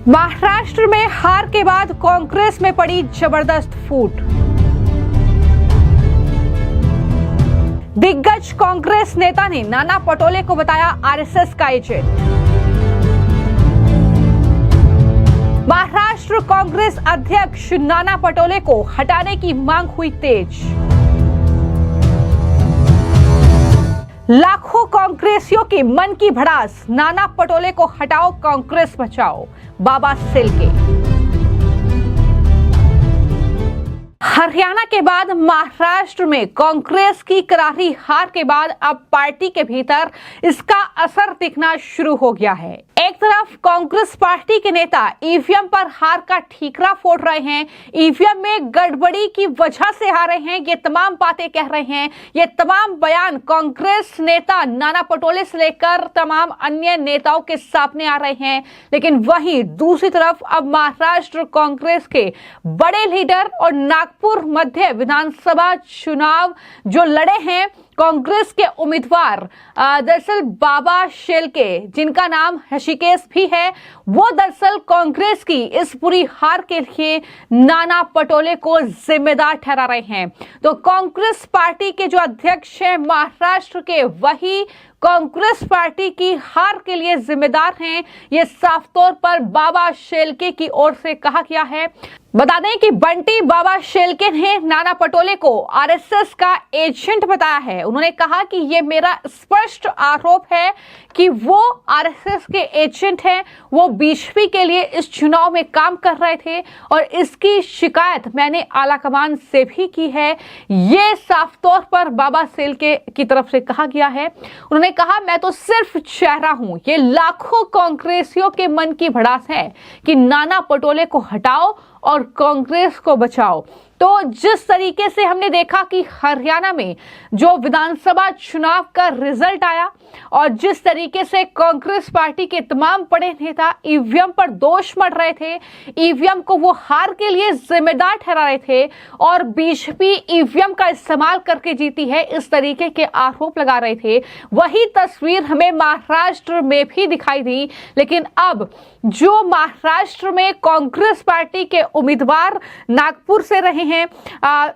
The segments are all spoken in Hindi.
महाराष्ट्र में हार के बाद कांग्रेस में पड़ी जबरदस्त फूट। दिग्गज कांग्रेस नेता ने नाना पटोले को बताया आरएसएस का एजेंट। महाराष्ट्र कांग्रेस अध्यक्ष नाना पटोले को हटाने की मांग हुई तेज। लाखों कांग्रेसियों की मन की भड़ास, नाना पटोले को हटाओ कांग्रेस बचाओ, बाबा सेलके। हरियाणा के बाद महाराष्ट्र में कांग्रेस की करारी हार के बाद अब पार्टी के भीतर इसका असर दिखना शुरू हो गया है। एक तरफ कांग्रेस पार्टी के नेता ईवीएम पर हार का ठीकरा फोड़ रहे हैं, ईवीएम में गड़बड़ी की वजह से हार रहे हैं, ये तमाम बातें कह रहे हैं, ये तमाम बयान कांग्रेस नेता नाना पटोले से लेकर तमाम अन्य नेताओं के सामने आ रहे हैं। लेकिन वहीं दूसरी तरफ अब महाराष्ट्र कांग्रेस के बड़े लीडर और नागपुर मध्य विधानसभा चुनाव जो लड़े हैं कांग्रेस के उम्मीदवार, दरअसल बाबा शेलके, जिनका नाम ऋषिकेश भी है, वो दरअसल कांग्रेस की इस बुरी हार के लिए नाना पटोले को जिम्मेदार ठहरा रहे हैं। तो कांग्रेस पार्टी के जो अध्यक्ष हैं महाराष्ट्र के, वही कांग्रेस पार्टी की हार के लिए जिम्मेदार हैं, ये साफ तौर पर बाबा शेलके की ओर से कहा गया है। बता दें कि बंटी बाबा शेलके ने नाना पटोले को आरएसएस का एजेंट बताया है। उन्होंने कहा कि ये मेरा स्पष्ट आरोप है कि वो आरएसएस के एजेंट हैं, वो बीजेपी के लिए इस चुनाव में काम कर रहे थे और इसकी शिकायत मैंने आलाकमान से भी की है। ये साफ तौर पर बाबा शेलके की तरफ से कहा गया है। उन्होंने कहा, मैं तो सिर्फ चेहरा हूं, ये लाखों कांग्रेसियों के मन की भड़ास है कि नाना पटोले को हटाओ और कांग्रेस को बचाओ। तो जिस तरीके से हमने देखा कि हरियाणा में जो विधानसभा चुनाव का रिजल्ट आया और जिस तरीके से कांग्रेस पार्टी के तमाम बड़े नेता ईवीएम पर दोष मढ़ रहे थे, ईवीएम को वो हार के लिए जिम्मेदार ठहरा रहे थे और बीजेपी ईवीएम का इस्तेमाल करके जीती है, इस तरीके के आरोप लगा रहे थे, वही तस्वीर हमें महाराष्ट्र में भी दिखाई दी। लेकिन अब जो महाराष्ट्र में कांग्रेस पार्टी के उम्मीदवार नागपुर से रहे हैं,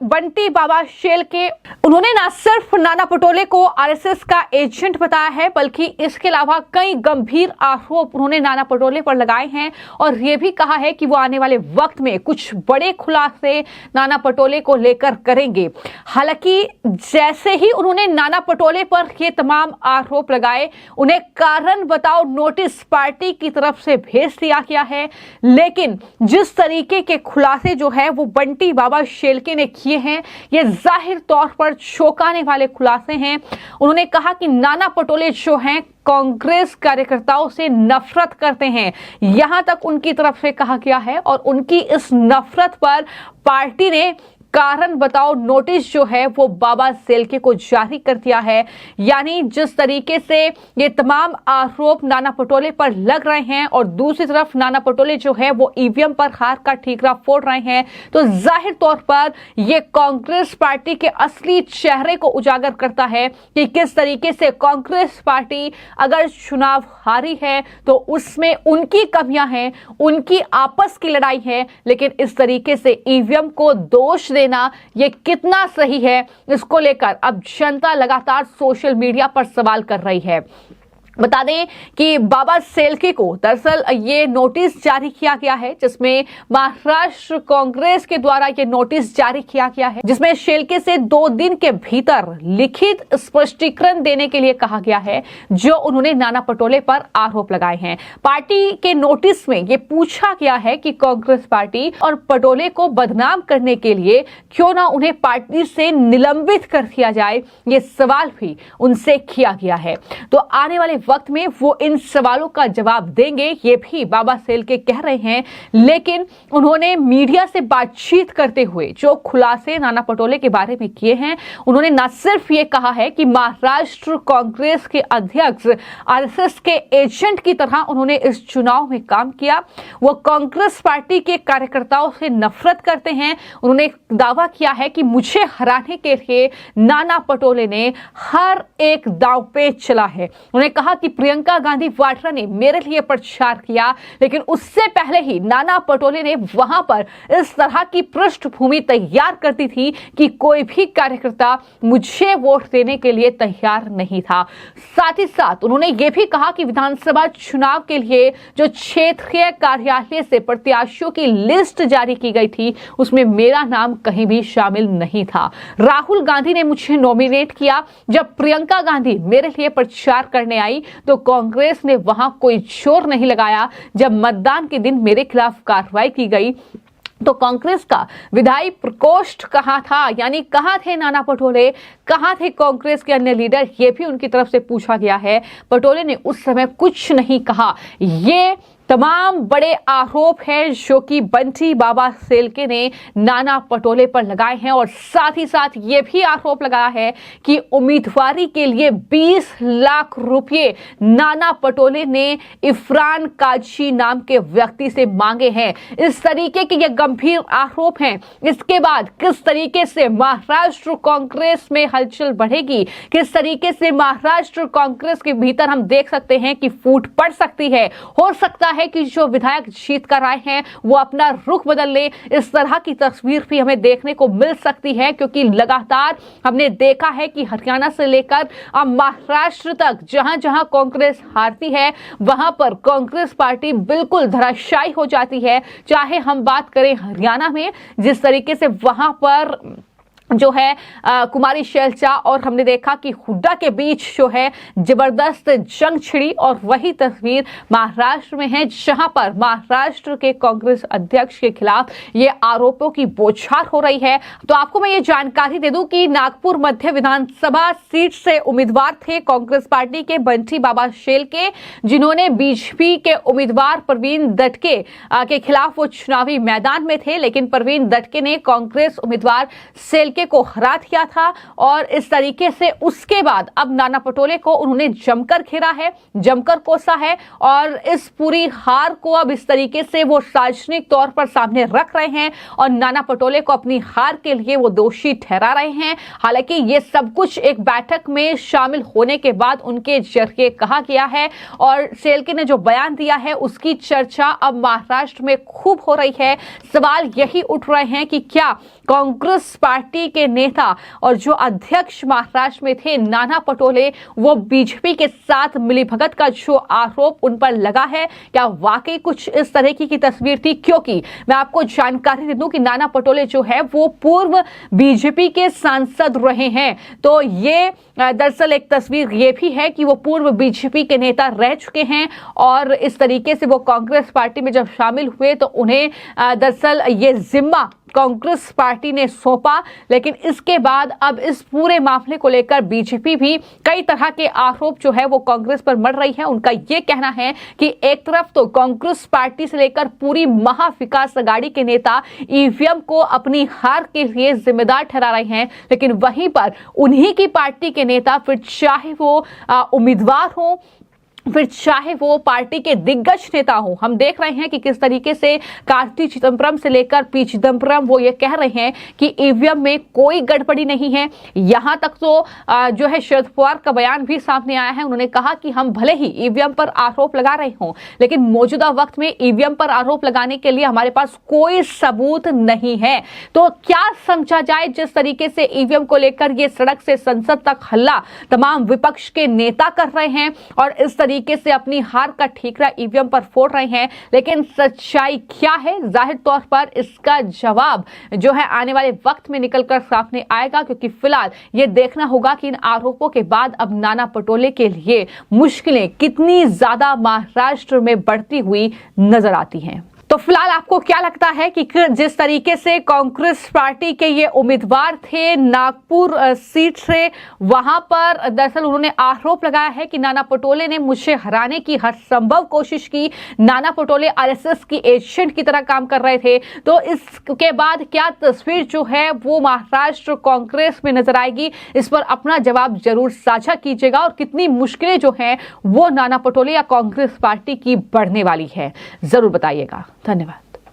बंटी बाबा शेलके, उन्होंने न सिर्फ नाना पटोले को आरएसएस का एजेंट बताया है, बल्कि इसके अलावा कई गंभीर आरोप उन्होंने नाना पटोले पर लगाए हैं और यह भी कहा है कि वो आने वाले वक्त में कुछ बड़े खुलासे नाना पटोले को लेकर करेंगे। हालांकि जैसे ही उन्होंने नाना पटोले पर ये तमाम आरोप लगाए, उन्हें कारण बताओ नोटिस पार्टी की तरफ से भेज दिया गया है। लेकिन जिस तरीके के खुलासे जो है वो बंटी बाबा शेलके ने किए हैं, ये जाहिर तौर पर चौंकाने वाले खुलासे हैं। उन्होंने कहा कि नाना पटोले जो हैं कांग्रेस कार्यकर्ताओं से नफरत करते हैं, यहां तक उनकी तरफ से कहा गया है और उनकी इस नफरत पर पार्टी ने कारण बताओ नोटिस जो है वो बाबा शेलके को जारी कर दिया है। यानी जिस तरीके से ये तमाम आरोप नाना पटोले पर लग रहे हैं और दूसरी तरफ नाना पटोले जो है वो ईवीएम पर हार का ठीकरा फोड़ रहे हैं, तो जाहिर तौर पर ये कांग्रेस पार्टी के असली चेहरे को उजागर करता है कि किस तरीके से कांग्रेस पार्टी अगर चुनाव हारी है तो उसमें उनकी कमियां हैं, उनकी आपस की लड़ाई है। लेकिन इस तरीके से ईवीएम को दोष देना ये कितना सही है, इसको लेकर अब जनता लगातार सोशल मीडिया पर सवाल कर रही है। बता दें कि बाबा शेलके को दरअसल ये नोटिस जारी किया गया है, जिसमें महाराष्ट्र कांग्रेस के द्वारा ये नोटिस जारी किया गया है, जिसमें शेलके से 2 दिन के भीतर लिखित स्पष्टीकरण देने के लिए कहा गया है, जो उन्होंने नाना पटोले पर आरोप लगाए हैं। पार्टी के नोटिस में ये पूछा गया है कि कांग्रेस पार्टी और पटोले को बदनाम करने के लिए क्यों ना उन्हें पार्टी से निलंबित कर दिया जाए, ये सवाल भी उनसे किया गया है। तो आने वाले वक्त में वो इन सवालों का जवाब देंगे, ये भी बाबा शेलके कह रहे हैं। लेकिन उन्होंने मीडिया से बातचीत करते हुए जो खुलासे नाना पटोले के बारे में किए हैं, उन्होंने न सिर्फ ये कहा है कि महाराष्ट्र कांग्रेस के अध्यक्ष आरएसएस के एजेंट की तरह उन्होंने इस चुनाव में काम किया, वो कांग्रेस पार्टी के कार्यकर्ताओं से नफरत करते हैं। उन्होंने दावा किया है कि मुझे हराने के लिए नाना पटोले ने हर एक दांव पे चला है। उन्होंने कहा कहा कि प्रियंका गांधी वाड्रा ने मेरे लिए प्रचार किया, लेकिन उससे पहले ही नाना पटोले ने वहां पर इस तरह की पृष्ठभूमि तैयार कर दी थी कि कोई भी कार्यकर्ता मुझे वोट देने के लिए तैयार नहीं था। साथ ही साथ उन्होंने ये भी कहा कि विधानसभा चुनाव के लिए जो क्षेत्रीय कार्यालय से प्रत्याशियों की लिस्ट जारी की गई थी उसमें मेरा नाम कहीं भी शामिल नहीं था। राहुल गांधी ने मुझे नॉमिनेट किया। जब प्रियंका गांधी मेरे लिए प्रचार करने आई तो कांग्रेस ने वहां कोई जोर नहीं लगाया। जब मतदान के दिन मेरे खिलाफ कार्रवाई की गई तो कांग्रेस का विधायी प्रकोष्ठ कहां था, यानी कहां थे नाना पटोले, कहां थे कांग्रेस के अन्य लीडर, ये भी उनकी तरफ से पूछा गया है। पटोले ने उस समय कुछ नहीं कहा। ये तमाम बड़े आरोप हैं जो कि बंटी बाबा सेल्के ने नाना पटोले पर लगाए हैं और साथ ही साथ ये भी आरोप लगाया है कि उम्मीदवारी के लिए 20 लाख रुपए नाना पटोले ने इफरान काजी नाम के व्यक्ति से मांगे हैं। इस तरीके के ये गंभीर आरोप हैं। इसके बाद किस तरीके से महाराष्ट्र कांग्रेस में हलचल बढ़ेगी, किस तरीके से महाराष्ट्र कांग्रेस के भीतर हम देख सकते हैं कि फूट पड़ सकती है। हो सकता है कि जो विधायक जीत कर आए हैं वो अपना रुख बदल ले। इस तरह की तस्वीर भी हमें देखने को मिल सकती है, क्योंकि लगातार हमने देखा है कि हरियाणा से लेकर अब महाराष्ट्र तक जहां जहां कांग्रेस हारती है वहां पर कांग्रेस पार्टी बिल्कुल धराशायी हो जाती है। चाहे हम बात करें हरियाणा में, जिस तरीके से वहां पर जो है कुमारी शैलजा और हमने देखा कि हुड्डा के बीच जो है जबरदस्त जंग छिड़ी, और वही तस्वीर महाराष्ट्र में है जहां पर महाराष्ट्र के कांग्रेस अध्यक्ष के खिलाफ ये आरोपों की बौछार हो रही है। तो आपको मैं ये जानकारी दे दूं कि नागपुर मध्य विधानसभा सीट से उम्मीदवार थे कांग्रेस पार्टी के बंटी बाबा शेल्के, जिन्होंने बीजेपी के उम्मीदवार प्रवीण दटके के खिलाफ वो चुनावी मैदान में थे, लेकिन प्रवीण दटके ने कांग्रेस उम्मीदवार शेल्के को हरा दिया था और इस तरीके से उसके बाद अब नाना पटोले को उन्होंने जमकर घेरा है, जमकर कोसा है और इस पूरी हार को अब इस तरीके से वो सार्वजनिक तौर पर सामने रख रहे हैं और नाना पटोले को अपनी हार के लिए वो दोषी ठहरा रहे हैं। हालांकि ये सब कुछ एक बैठक में शामिल होने के बाद उनके जरिए कहा गया है और शेल्के ने जो बयान दिया है उसकी चर्चा अब महाराष्ट्र में खूब हो रही है। सवाल यही उठ रहे हैं कि क्या कांग्रेस पार्टी के नेता और जो अध्यक्ष महाराष्ट्र में थे नाना पटोले, वो बीजेपी के साथ मिलीभगत का जो आरोप उन पर लगा है, क्या वाकई कुछ इस तरह की तस्वीर थी? क्योंकि मैं आपको जानकारी दे दूं कि नाना पटोले जो है वो पूर्व बीजेपी के सांसद रहे हैं। तो ये दरअसल एक तस्वीर ये भी है कि वो पूर्व बीजेपी के नेता रह चुके हैं और इस तरीके से वो कांग्रेस पार्टी में जब शामिल हुए तो उन्हें दरअसल ये जिम्मा कांग्रेस पार्टी ने सौंपा। लेकिन इसके बाद अब इस पूरे मामले को लेकर बीजेपी भी कई तरह के आरोप जो है वो कांग्रेस पर मढ़ रही है। उनका ये कहना है कि एक तरफ तो कांग्रेस पार्टी से लेकर पूरी महाविकास अघाड़ी के नेता ईवीएम को अपनी हार के लिए जिम्मेदार ठहरा रहे हैं, लेकिन वहीं पर उन्हीं की पार्टी के नेता, फिर चाहे वो उम्मीदवार हो, फिर चाहे वो पार्टी के दिग्गज नेता हो, हम देख रहे हैं कि किस तरीके से कार्ति चिदम्बरम से लेकर पी चिदम्बरम वो ये कह रहे हैं कि ईवीएम में कोई गड़बड़ी नहीं है। यहां तक तो जो है शरद पवार का बयान भी सामने आया है। उन्होंने कहा कि हम भले ही ईवीएम पर आरोप लगा रहे हों, लेकिन मौजूदा वक्त में ईवीएम पर आरोप लगाने के लिए हमारे पास कोई सबूत नहीं है। तो क्या समझा जाए, जिस तरीके से ईवीएम को लेकर ये सड़क से संसद तक हल्ला तमाम विपक्ष के नेता कर रहे हैं और इस तरीके से अपनी हार का ठीकरा ईवीएम पर फोड़ रहे हैं, लेकिन सच्चाई क्या है? जाहिर तौर पर इसका जवाब जो है आने वाले वक्त में निकलकर सामने आएगा, क्योंकि फिलहाल ये देखना होगा कि इन आरोपों के बाद अब नाना पटोले के लिए मुश्किलें कितनी ज्यादा महाराष्ट्र में बढ़ती हुई नजर आती हैं। तो फिलहाल आपको क्या लगता है कि जिस तरीके से कांग्रेस पार्टी के ये उम्मीदवार थे नागपुर सीट से, वहां पर दरअसल उन्होंने आरोप लगाया है कि नाना पटोले ने मुझे हराने की हर संभव कोशिश की, नाना पटोले आरएसएस की एजेंट की तरह काम कर रहे थे। तो इसके बाद क्या तस्वीर जो है वो महाराष्ट्र कांग्रेस में नजर आएगी, इस पर अपना जवाब जरूर साझा कीजिएगा और कितनी मुश्किलें जो हैं वो नाना पटोले या कांग्रेस पार्टी की बढ़ने वाली है, जरूर बताइएगा। धन्यवाद।